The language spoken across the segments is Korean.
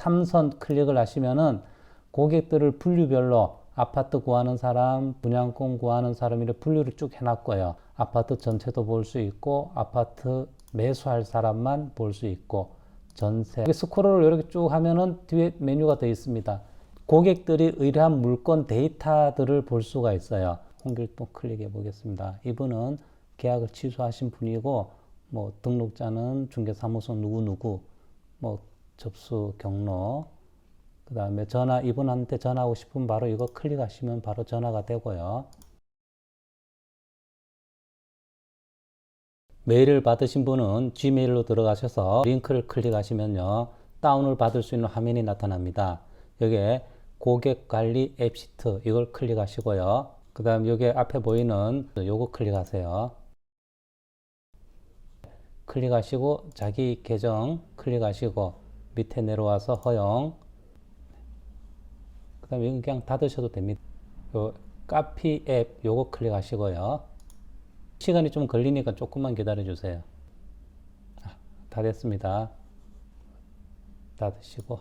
3선 클릭을 하시면은 고객들을 분류별로 아파트 구하는 사람, 분양권 구하는 사람 이렇게 분류를 쭉 해놨고요. 아파트 전체도 볼 수 있고 아파트 매수할 사람만 볼 수 있고 전세. 스크롤을 이렇게 쭉 하면은 뒤에 메뉴가 되어 있습니다. 고객들이 의뢰한 물건 데이터들을 볼 수가 있어요. 홍길동 클릭해 보겠습니다. 이분은 계약을 취소하신 분이고 뭐 등록자는 중개사무소 누구누구, 뭐 접수 경로, 그 다음에 전화, 이분한테 전화하고 싶으면 바로 이거 클릭하시면 바로 전화가 되고요. 메일을 받으신 분은 G메일로 들어가셔서 링크를 클릭하시면요, 다운을 받을 수 있는 화면이 나타납니다. 여기에 고객관리 앱 시트 이걸 클릭하시고요. 그 다음 여기 앞에 보이는 요거 클릭하세요. 클릭하시고 자기 계정 클릭하시고 밑에 내려와서 허용, 그 다음에 이건 그냥 닫으셔도 됩니다. 요 카피 앱 요거 클릭하시고요. 시간이 좀 걸리니까 조금만 기다려 주세요. 다 됐습니다. 닫으시고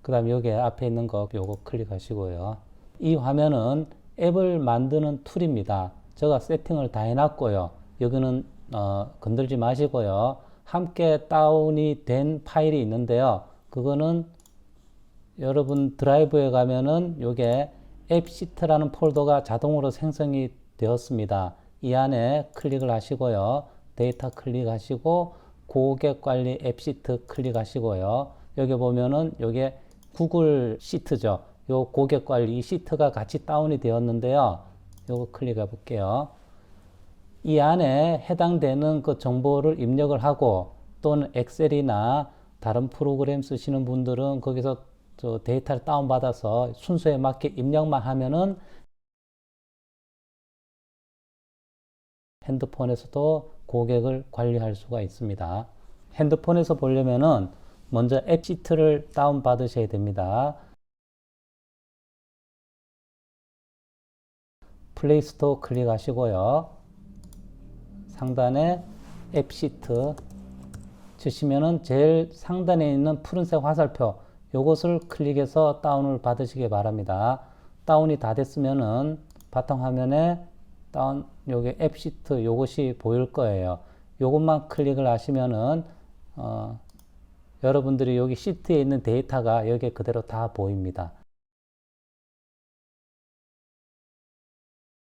그 다음 여기 앞에 있는 거 요거 클릭하시고요. 이 화면은 앱을 만드는 툴입니다. 제가 세팅을 다 해놨고요. 여기는 건들지 마시고요. 함께 다운이 된 파일이 있는데요. 그거는 여러분 드라이브에 가면은 요게 앱 시트라는 폴더가 자동으로 생성이 되었습니다. 이 안에 클릭을 하시고요. 데이터 클릭하시고 고객 관리 앱 시트 클릭하시고요. 여기 보면은 요게 구글 시트죠. 요 고객 관리 시트가 같이 다운이 되었는데요. 요거 클릭해 볼게요. 이 안에 해당되는 그 정보를 입력을 하고 또는 엑셀이나 다른 프로그램 쓰시는 분들은 거기서 저 데이터를 다운받아서 순서에 맞게 입력만 하면은 핸드폰에서도 고객을 관리할 수가 있습니다. 핸드폰에서 보려면은 먼저 앱 시트를 다운받으셔야 됩니다. 플레이스토어 클릭하시고요. 상단에 앱 시트 치시면은 제일 상단에 있는 푸른색 화살표 요것을 클릭해서 다운을 받으시기 바랍니다. 다운이 다 됐으면은 바탕화면에 다운 요게 앱 시트 요것이 보일 거예요. 요것만 클릭을 하시면은 여러분들이 여기 시트에 있는 데이터가 여기에 그대로 다 보입니다.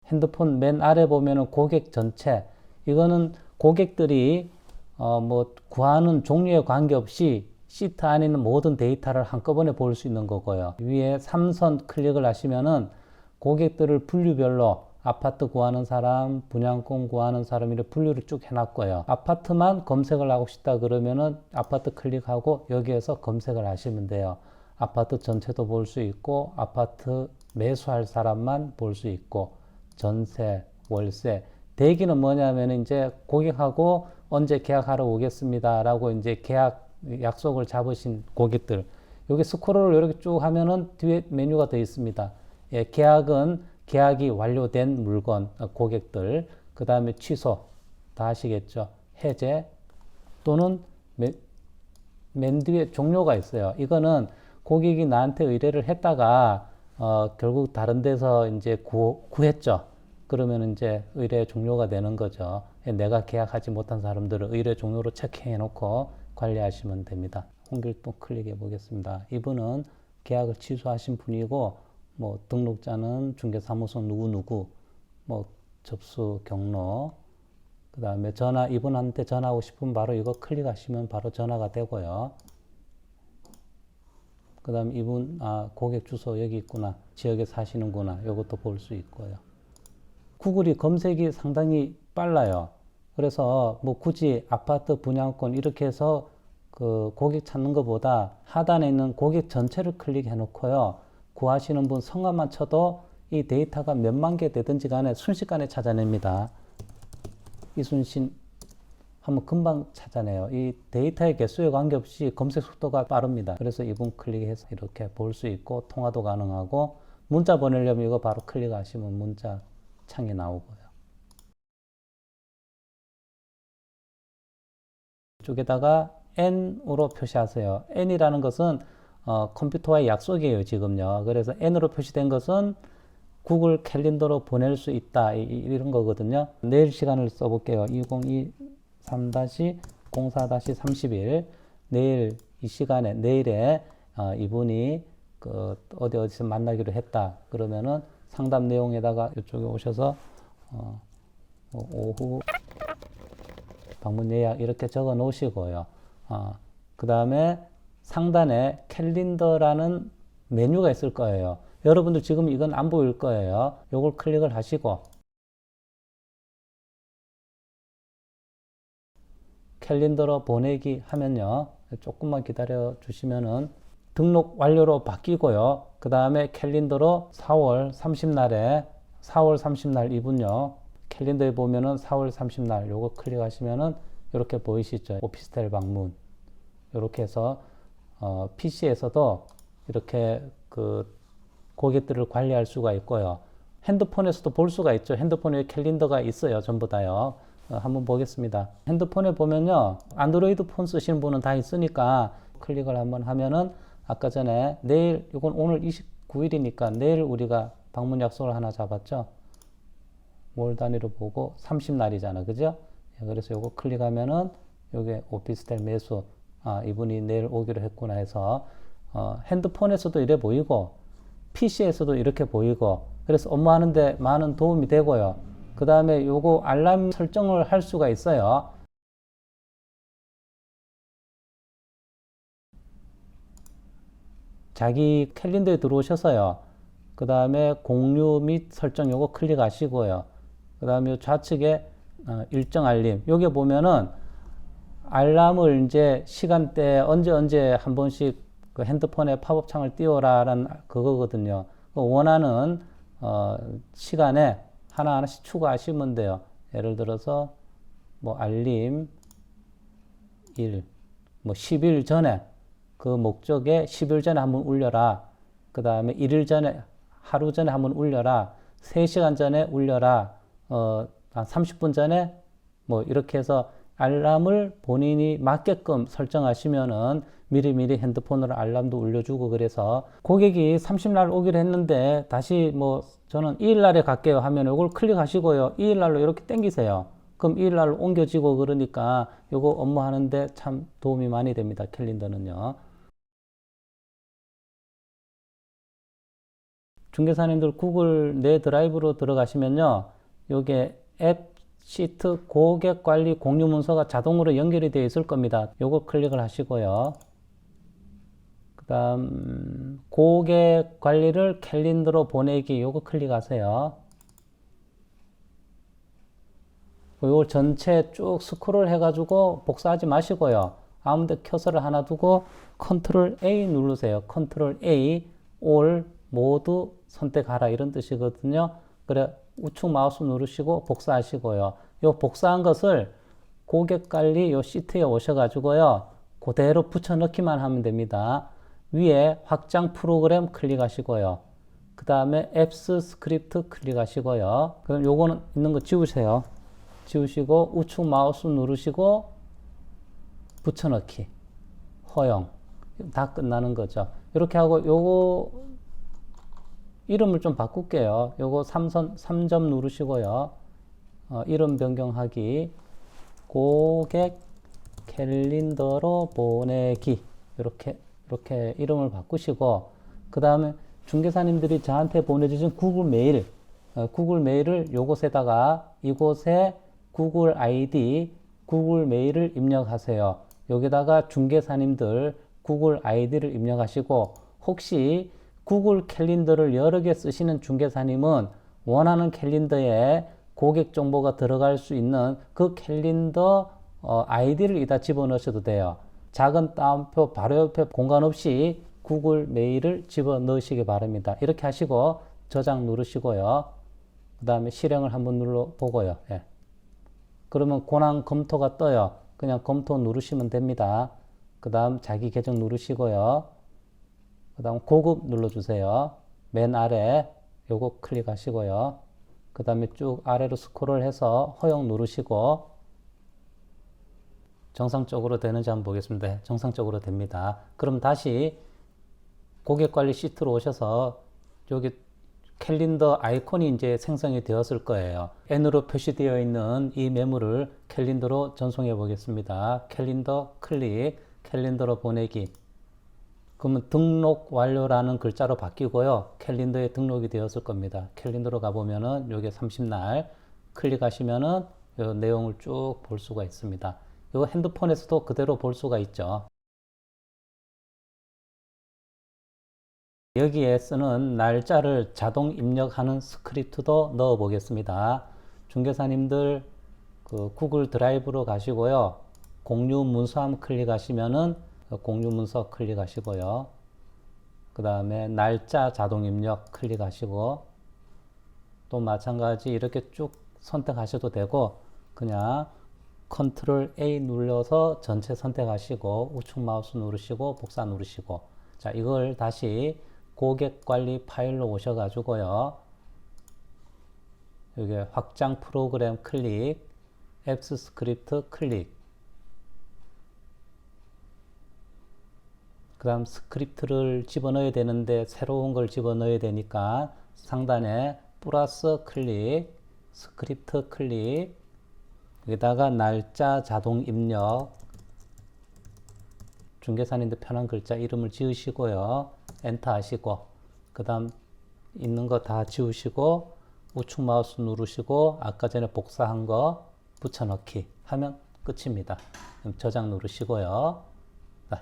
핸드폰 맨 아래 보면은 고객 전체, 이거는 고객들이 뭐 구하는 종류에 관계없이 시트 안에 있는 모든 데이터를 한꺼번에 볼 수 있는 거고요. 위에 3선 클릭을 하시면은 고객들을 분류별로 아파트 구하는 사람, 분양권 구하는 사람 이렇게 분류를 쭉 해놨고요. 아파트만 검색을 하고 싶다 그러면은 아파트 클릭하고 여기에서 검색을 하시면 돼요. 아파트 전체도 볼 수 있고 아파트 매수할 사람만 볼 수 있고 전세, 월세. 대기는 뭐냐면 이제 고객하고 언제 계약하러 오겠습니다 라고 이제 계약 약속을 잡으신 고객들, 여기 스크롤을 이렇게 쭉 하면은 뒤에 메뉴가 되어 있습니다. 예, 계약은 계약이 완료된 물건 고객들, 그 다음에 취소 다 하시겠죠. 해제 또는 맨 뒤에 종료가 있어요. 이거는 고객이 나한테 의뢰를 했다가 결국 다른 데서 이제 구했죠. 그러면 이제 의뢰 종료가 되는 거죠. 내가 계약하지 못한 사람들을 의뢰 종료로 체크해 놓고 관리하시면 됩니다. 홍길동 클릭해 보겠습니다. 이분은 계약을 취소하신 분이고 뭐 등록자는 중개사무소 누구누구, 뭐 접수 경로, 그 다음에 전화, 이분한테 전화하고 싶으면 바로 이거 클릭하시면 바로 전화가 되고요. 그 다음에 이분 고객 주소 여기 있구나, 지역에 사시는구나, 이것도 볼 수 있고요. 구글이 검색이 상당히 빨라요. 그래서 뭐 굳이 아파트 분양권 이렇게 해서 그 고객 찾는 것보다 하단에 있는 고객 전체를 클릭해 놓고요. 구하시는 분 성함만 쳐도 이 데이터가 몇만 개 되든지 간에 순식간에 찾아냅니다. 이순신 하면 금방 찾아내요. 이 데이터의 개수에 관계없이 검색 속도가 빠릅니다. 그래서 이분 클릭해서 이렇게 볼 수 있고 통화도 가능하고 문자 보내려면 이거 바로 클릭하시면 문자 창이 나오고요. 쪽에다가 N으로 표시하세요. N이라는 것은 컴퓨터와의 약속이에요, 지금요. 그래서 N으로 표시된 것은 구글 캘린더로 보낼 수 있다. 이런 거거든요. 내일 시간을 써볼게요. 2023-04-30일. 내일 이 시간에, 내일에 이분이 어디서 만나기로 했다. 그러면은 상담 내용에다가 이쪽에 오셔서 오후 방문 예약 이렇게 적어 놓으시고요. 그 다음에 상단에 캘린더라는 메뉴가 있을 거예요. 여러분들 지금 이건 안 보일 거예요. 요걸 클릭을 하시고 캘린더로 보내기 하면요. 조금만 기다려 주시면은 등록 완료로 바뀌고요. 그 다음에 캘린더로 4월 30날 이분요. 캘린더에 보면은 4월 30날 요거 클릭하시면은 이렇게 보이시죠? 오피스텔 방문. 이렇게 해서 PC에서도 이렇게 고객들을 관리할 수가 있고요. 핸드폰에서도 볼 수가 있죠. 핸드폰에 캘린더가 있어요. 전부 다요. 한번 보겠습니다. 핸드폰에 보면요. 안드로이드 폰 쓰시는 분은 다 있으니까 클릭을 한번 하면은 아까 전에 내일, 이건 오늘 29일이니까 내일 우리가 방문 약속을 하나 잡았죠. 월 단위로 보고 30날이잖아. 그죠? 그래서 요거 클릭하면은 요게 오피스텔 매수. 이분이 내일 오기로 했구나 해서 핸드폰에서도 이래 보이고 PC에서도 이렇게 보이고 그래서 업무하는데 많은 도움이 되고요. 그 다음에 요거 알람 설정을 할 수가 있어요. 자기 캘린더에 들어오셔서요. 그 다음에 공유 및 설정 요거 클릭하시고요. 그 다음에 좌측에 일정 알림. 여기 보면은 알람을 이제 시간대 언제 한 번씩 그 핸드폰에 팝업 창을 띄워라라는 그거거든요. 원하는 시간에 하나하나씩 추가하시면 돼요. 예를 들어서 뭐 알림 1, 뭐 10일 전에 그 목적에 10일 전에 한번 울려라. 그 다음에 1일 전에 하루 전에 한번 울려라. 3시간 전에 울려라. 한 30분 전에 뭐 이렇게 해서 알람을 본인이 맞게끔 설정하시면은 미리미리 핸드폰으로 알람도 울려주고 그래서 고객이 30날 오기로 했는데 다시 뭐 저는 2일날에 갈게요 하면 이걸 클릭하시고요. 2일날로 이렇게 당기세요. 그럼 2일날로 옮겨지고 그러니까 이거 업무하는데 참 도움이 많이 됩니다. 캘린더는요. 중개사님들 구글 내 드라이브로 들어가시면요. 요게 앱 시트 고객 관리 공유 문서가 자동으로 연결이 되어 있을 겁니다. 요거 클릭을 하시고요. 그 다음 고객 관리를 캘린더로 보내기 요거 클릭하세요. 요거 전체 쭉 스크롤 해가지고 복사하지 마시고요. 아무데 커서를 하나 두고 컨트롤 A 누르세요. 컨트롤 A 올 모두 선택하라 이런 뜻이거든요. 그래 우측 마우스 누르시고 복사하시고요. 요 복사한 것을 고객 관리 요 시트에 오셔가지고요. 그대로 붙여 넣기만 하면 됩니다. 위에 확장 프로그램 클릭하시고요. 그 다음에 앱스 스크립트 클릭하시고요. 그럼 요거는 있는 거 지우세요. 지우시고 우측 마우스 누르시고 붙여넣기 허용 다 끝나는 거죠. 이렇게 하고 요거 이름을 좀 바꿀게요. 요거 3점 누르시고요. 이름 변경하기 고객 캘린더로 보내기 이렇게 이름을 바꾸시고 그 다음에 중개사님들이 저한테 보내주신 구글 메일을 요곳에다가 이곳에 구글 아이디 구글 메일을 입력하세요. 여기다가 중개사님들 구글 아이디를 입력하시고 혹시 구글 캘린더를 여러 개 쓰시는 중개사님은 원하는 캘린더에 고객 정보가 들어갈 수 있는 그 캘린더 아이디를 이다 집어넣으셔도 돼요. 작은 따옴표 바로 옆에 공간 없이 구글 메일을 집어넣으시기 바랍니다. 이렇게 하시고 저장 누르시고요. 그 다음에 실행을 한번 눌러보고요. 예. 그러면 권한 검토가 떠요. 그냥 검토 누르시면 됩니다. 그 다음 자기 계정 누르시고요. 그 다음 고급 눌러주세요. 맨 아래 요거 클릭하시고요. 그 다음에 쭉 아래로 스크롤 해서 허용 누르시고 정상적으로 되는지 한번 보겠습니다. 정상적으로 됩니다. 그럼 다시 고객 관리 시트로 오셔서 여기 캘린더 아이콘이 이제 생성이 되었을 거예요. N으로 표시되어 있는 이 메모를 캘린더로 전송해 보겠습니다. 캘린더 클릭, 캘린더로 보내기. 그러면 등록 완료라는 글자로 바뀌고요. 캘린더에 등록이 되었을 겁니다. 캘린더로 가보면은 여기 30날 클릭하시면은 이 내용을 쭉 볼 수가 있습니다. 이거 핸드폰에서도 그대로 볼 수가 있죠. 여기에 쓰는 날짜를 자동 입력하는 스크립트도 넣어 보겠습니다. 중개사님들 그 구글 드라이브로 가시고요. 공유 문서함 클릭하시면은 공유 문서 클릭하시고요. 그 다음에 날짜 자동 입력 클릭하시고 또 마찬가지 이렇게 쭉 선택하셔도 되고 그냥 컨트롤 A 눌러서 전체 선택하시고 우측 마우스 누르시고 복사 누르시고 자 이걸 다시 고객 관리 파일로 오셔가지고요. 여기 확장 프로그램 클릭, 앱스 스크립트 클릭. 그 다음 스크립트를 집어넣어야 되는데 새로운 걸 집어넣어야 되니까 상단에 플러스 클릭, 스크립트 클릭, 여기다가 날짜 자동 입력, 중개사님들 편한 글자 이름을 지으시고요. 엔터 하시고 그 다음 있는 거 다 지우시고 우측 마우스 누르시고 아까 전에 복사한 거 붙여넣기 하면 끝입니다. 그럼 저장 누르시고요.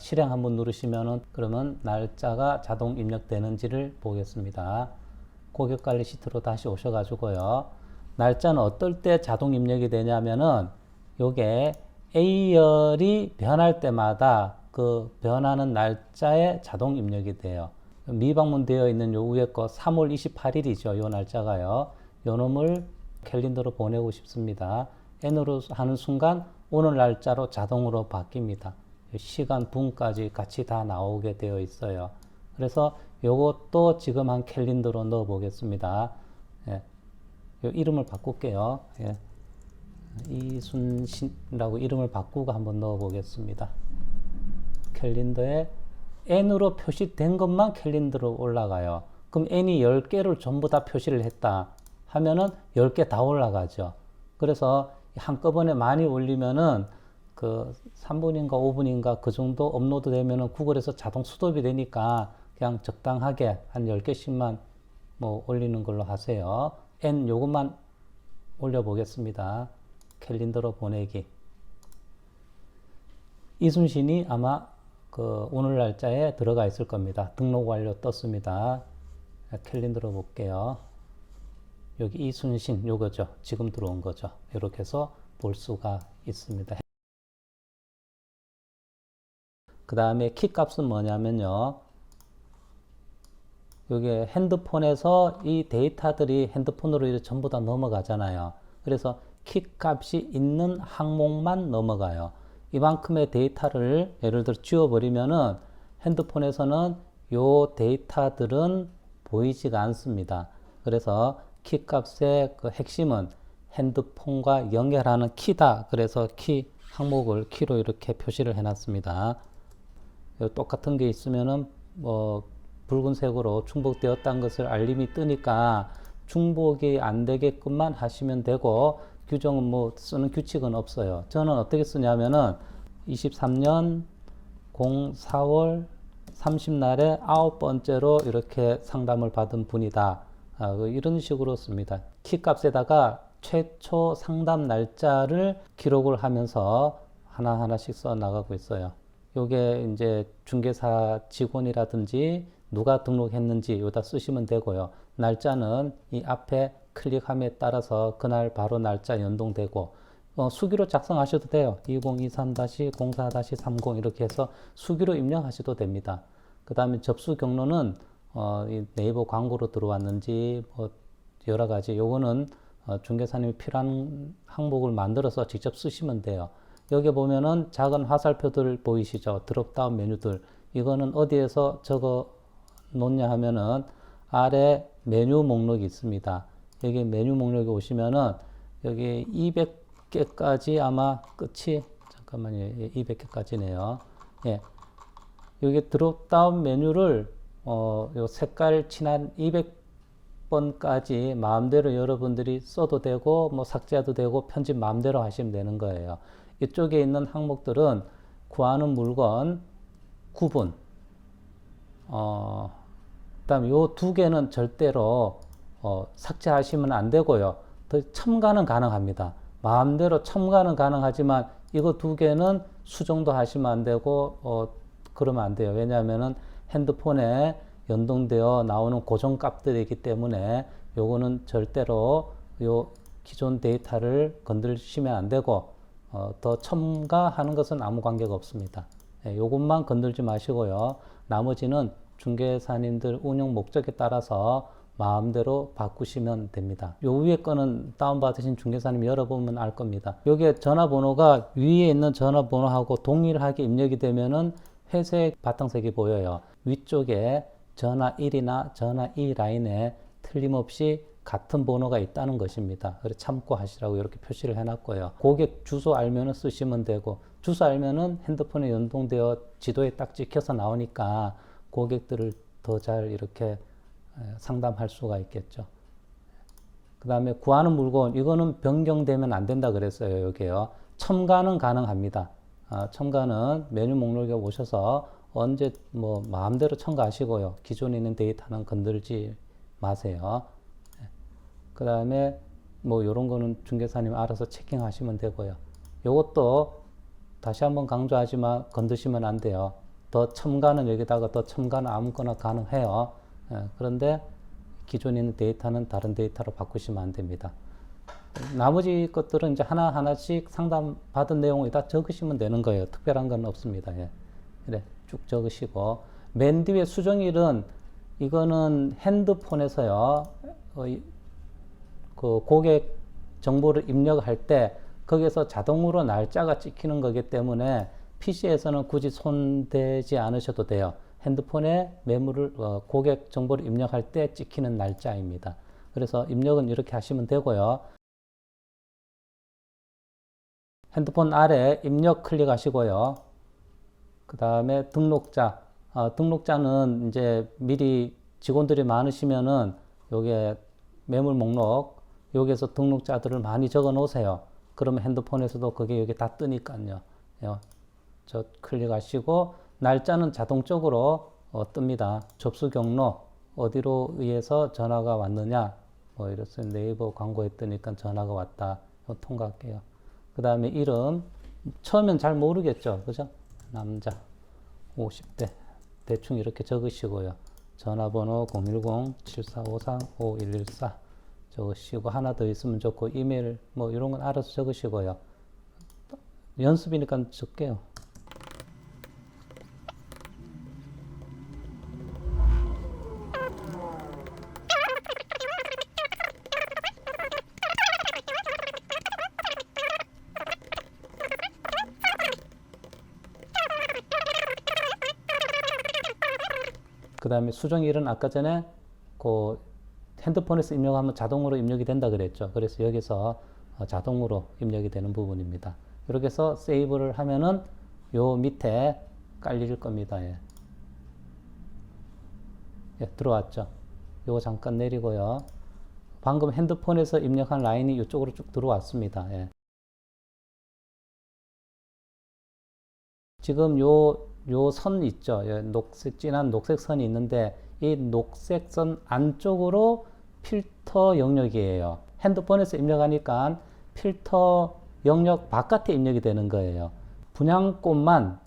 실행 한번 누르시면은 그러면 날짜가 자동 입력되는지를 보겠습니다. 고객관리 시트로 다시 오셔가지고요. 날짜는 어떨 때 자동 입력이 되냐면은 요게 A열이 변할 때마다 그 변하는 날짜에 자동 입력이 돼요. 미방문되어 있는 요 위에 거 3월 28일이죠. 요 날짜가요. 요 놈을 캘린더로 보내고 싶습니다. N으로 하는 순간 오늘 날짜로 자동으로 바뀝니다. 시간, 분까지 같이 다 나오게 되어 있어요. 그래서 요것도 지금 한 캘린더로 넣어 보겠습니다. 예. 요 이름을 바꿀게요. 예. 이순신이라고 이름을 바꾸고 한번 넣어 보겠습니다. 캘린더에 N으로 표시된 것만 캘린더로 올라가요. 그럼 N이 10개를 전부 다 표시를 했다 하면은 10개 다 올라가죠. 그래서 한꺼번에 많이 올리면은 그 3분인가 5분인가 그 정도 업로드 되면은 구글에서 자동 수독이 되니까 그냥 적당하게 한 10개씩만 뭐 올리는 걸로 하세요. N 요것만 올려 보겠습니다. 캘린더로 보내기. 이순신이 아마 그 오늘 날짜에 들어가 있을 겁니다. 등록 완료 떴습니다. 캘린더로 볼게요. 여기 이순신 요거죠. 지금 들어온 거죠. 이렇게 해서 볼 수가 있습니다. 그 다음에 키 값은 뭐냐면요. 여기 핸드폰에서 이 데이터들이 핸드폰으로 이렇게 전부 다 넘어가잖아요. 그래서 키 값이 있는 항목만 넘어가요. 이만큼의 데이터를 예를 들어 지워버리면은 핸드폰에서는 요 데이터들은 보이지가 않습니다. 그래서 키 값의 그 핵심은 핸드폰과 연결하는 키다. 그래서 키 항목을 키로 이렇게 표시를 해놨습니다. 똑같은 게 있으면은 뭐 붉은색으로 중복되었다는 것을 알림이 뜨니까 중복이 안 되게끔만 하시면 되고 규정은 뭐 쓰는 규칙은 없어요. 저는 어떻게 쓰냐면은 23년 04월 30날에 9번째로 이렇게 상담을 받은 분이다. 이런 식으로 씁니다. 키 값에다가 최초 상담 날짜를 기록을 하면서 하나하나씩 써 나가고 있어요. 요게 이제 중개사 직원이라든지 누가 등록했는지 여기다 쓰시면 되고요. 날짜는 이 앞에 클릭함에 따라서 그날 바로 날짜 연동되고 수기로 작성하셔도 돼요. 2023-04-30 이렇게 해서 수기로 입력하셔도 됩니다. 그 다음에 접수 경로는 이 네이버 광고로 들어왔는지 뭐 여러 가지 요거는 중개사님이 필요한 항목을 만들어서 직접 쓰시면 돼요. 여기 보면은 작은 화살표들 보이시죠? 드롭다운 메뉴들. 이거는 어디에서 적어 놓냐 하면은 아래 메뉴 목록이 있습니다. 여기 메뉴 목록에 오시면은 여기 200개까지 아마 끝이 잠깐만요. 200개까지네요. 예. 여기 드롭다운 메뉴를 요 색깔 칠한 200번까지 마음대로 여러분들이 써도 되고, 뭐 삭제해도 되고, 편집 마음대로 하시면 되는 거예요. 이쪽에 있는 항목들은 구하는 물건, 구분, 그다음에 요 두 개는 절대로 삭제하시면 안 되고요. 더 첨가는 가능합니다. 마음대로 첨가는 가능하지만 이거 두 개는 수정도 하시면 안 되고 그러면 안 돼요. 왜냐하면은 핸드폰에 연동되어 나오는 고정 값들이기 때문에 요거는 절대로 요 기존 데이터를 건드리시면 안 되고 더 첨가하는 것은 아무 관계가 없습니다. 요것만 건들지 마시고요. 나머지는 중개사님들 운영 목적에 따라서 마음대로 바꾸시면 됩니다. 요 위에 거는 다운받으신 중개사님 열어보면 알 겁니다. 여기에 전화번호가 위에 있는 전화번호하고 동일하게 입력이 되면은 회색 바탕색이 보여요. 위쪽에 전화 1이나 전화 2 라인에 틀림없이 같은 번호가 있다는 것입니다. 그래서 참고하시라고 이렇게 표시를 해놨고요. 고객 주소 알면은 쓰시면 되고, 주소 알면은 핸드폰에 연동되어 지도에 딱 찍혀서 나오니까 고객들을 더 잘 이렇게 상담할 수가 있겠죠. 그 다음에 구하는 물건, 이거는 변경되면 안 된다 그랬어요. 여기요. 첨가는 가능합니다. 첨가는 메뉴 목록에 오셔서 언제 뭐 마음대로 첨가하시고요. 기존에 있는 데이터는 건들지 마세요. 그 다음에 뭐 요런 거는 중개사님 알아서 체킹하시면 되고요. 요것도 다시 한번 강조하지만 건드시면 안 돼요. 더 첨가는 여기다가 더 첨가는 아무거나 가능해요. 그런데 기존에 있는 데이터는 다른 데이터로 바꾸시면 안 됩니다. 나머지 것들은 이제 하나하나씩 상담 받은 내용을 다 적으시면 되는 거예요. 특별한 건 없습니다. 예. 그래, 쭉 적으시고. 맨 뒤에 수정일은 이거는 핸드폰에서요, 그 고객 정보를 입력할 때 거기서 자동으로 날짜가 찍히는 거기 때문에 PC에서는 굳이 손대지 않으셔도 돼요. 핸드폰에 매물을 고객 정보를 입력할 때 찍히는 날짜입니다. 그래서 입력은 이렇게 하시면 되고요. 핸드폰 아래 입력 클릭하시고요. 그 다음에 등록자. 등록자는 이제 미리 직원들이 많으시면은 요게 매물 목록 여기에서 등록자들을 많이 적어 놓으세요. 그러면 핸드폰에서도 그게 여기 다 뜨니까요. 저 클릭하시고 날짜는 자동적으로 뜹니다. 접수 경로 어디로 의해서 전화가 왔느냐 뭐 이래서 네이버 광고에 뜨니까 전화가 왔다. 통과할게요. 그 다음에 이름 처음엔 잘 모르겠죠. 그죠? 남자 50대 대충 이렇게 적으시고요. 전화번호 010-7453-5114 적으시고 하나 더 있으면 좋고 이메일 뭐 이런 건 알아서 적으시고요. 연습이니까 적게요. 그 다음에 수정일은 아까 전에 그 핸드폰에서 입력하면 자동으로 입력이 된다 그랬죠. 그래서 여기서 자동으로 입력이 되는 부분입니다. 이렇게 해서 세이브를 하면은 요 밑에 깔릴 겁니다. 예. 예, 들어왔죠. 요거 잠깐 내리고요. 방금 핸드폰에서 입력한 라인이 이쪽으로 쭉 들어왔습니다. 예. 지금 요 선 있죠. 예, 진한 녹색 선이 있는데 이 녹색 선 안쪽으로 필터 영역이에요. 핸드폰에서 입력하니까 필터 영역 바깥에 입력이 되는 거예요. 분양권만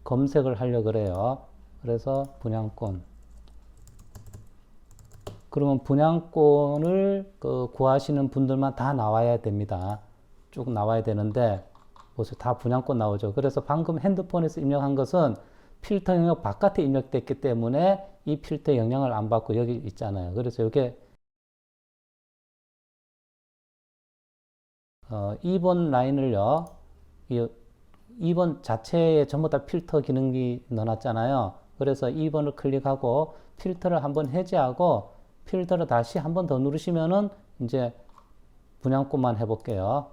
검색을 하려고 그래요. 그래서 분양권. 그러면 분양권을 구하시는 분들만 다 나와야 됩니다. 쭉 나와야 되는데 보세요. 다 분양권 나오죠. 그래서 방금 핸드폰에서 입력한 것은 필터 영역 바깥에 입력됐기 때문에 이 필터 영향을 안 받고 여기 있잖아요. 그래서 이게 2번 라인을요. 2번 자체에 전부 다 필터 기능이 넣어놨잖아요. 그래서 2번을 클릭하고 필터를 한번 해제하고 필터를 다시 한 번 더 누르시면은 이제 분양권만 해볼게요.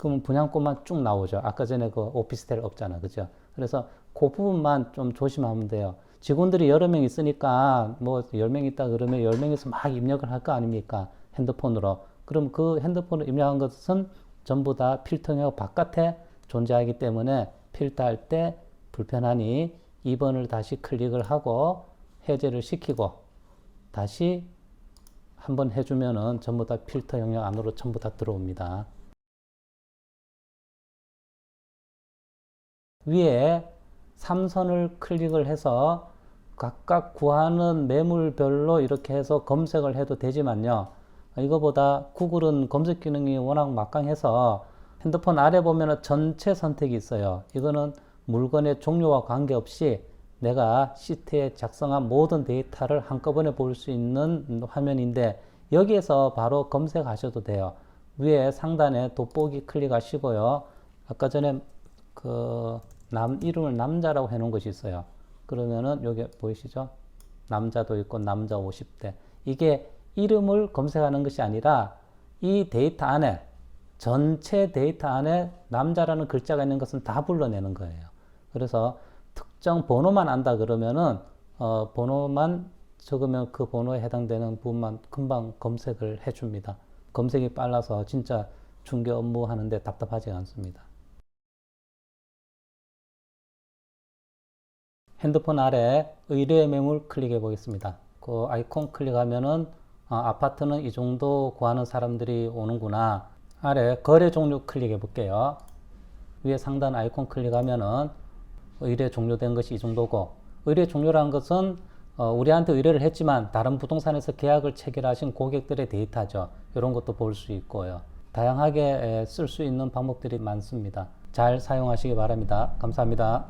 그러면 분양권만 쭉 나오죠. 아까 전에 그 오피스텔 없잖아. 그죠? 그래서 그 부분만 좀 조심하면 돼요. 직원들이 여러 명 있으니까 뭐 10명 있다 그러면 10명에서 막 입력을 할 거 아닙니까? 핸드폰으로. 그럼 그 핸드폰으로 입력한 것은 전부 다 필터형 바깥에 존재하기 때문에 필터할 때 불편하니 2번을 다시 클릭을 하고 해제를 시키고 다시 한번 해주면은 전부 다 필터 영역 안으로 전부 다 들어옵니다. 위에 3선을 클릭을 해서 각각 구하는 매물별로 이렇게 해서 검색을 해도 되지만요. 이거보다 구글은 검색 기능이 워낙 막강해서 핸드폰 아래 보면 전체 선택이 있어요. 이거는 물건의 종류와 관계없이 내가 시트에 작성한 모든 데이터를 한꺼번에 볼 수 있는 화면인데 여기에서 바로 검색하셔도 돼요. 위에 상단에 돋보기 클릭하시고요. 아까 전에 그 이름을 남자라고 해놓은 것이 있어요. 그러면은 여기 보이시죠? 남자도 있고 남자 50대. 이게 이름을 검색하는 것이 아니라 이 데이터 안에 전체 데이터 안에 남자라는 글자가 있는 것은 다 불러내는 거예요. 그래서 특정 번호만 안다 그러면은 번호만 적으면 그 번호에 해당되는 부분만 금방 검색을 해줍니다. 검색이 빨라서 진짜 중개 업무 하는데 답답하지 않습니다. 핸드폰 아래 의뢰 매물 클릭해 보겠습니다. 그 아이콘 클릭하면은 아파트는 이 정도 구하는 사람들이 오는구나. 아래 거래 종류 클릭해 볼게요. 위에 상단 아이콘 클릭하면은 의뢰 종료된 것이 이 정도고, 의뢰 종료라는 것은 우리한테 의뢰를 했지만 다른 부동산에서 계약을 체결하신 고객들의 데이터죠. 이런 것도 볼 수 있고요. 다양하게 쓸 수 있는 방법들이 많습니다. 잘 사용하시기 바랍니다. 감사합니다.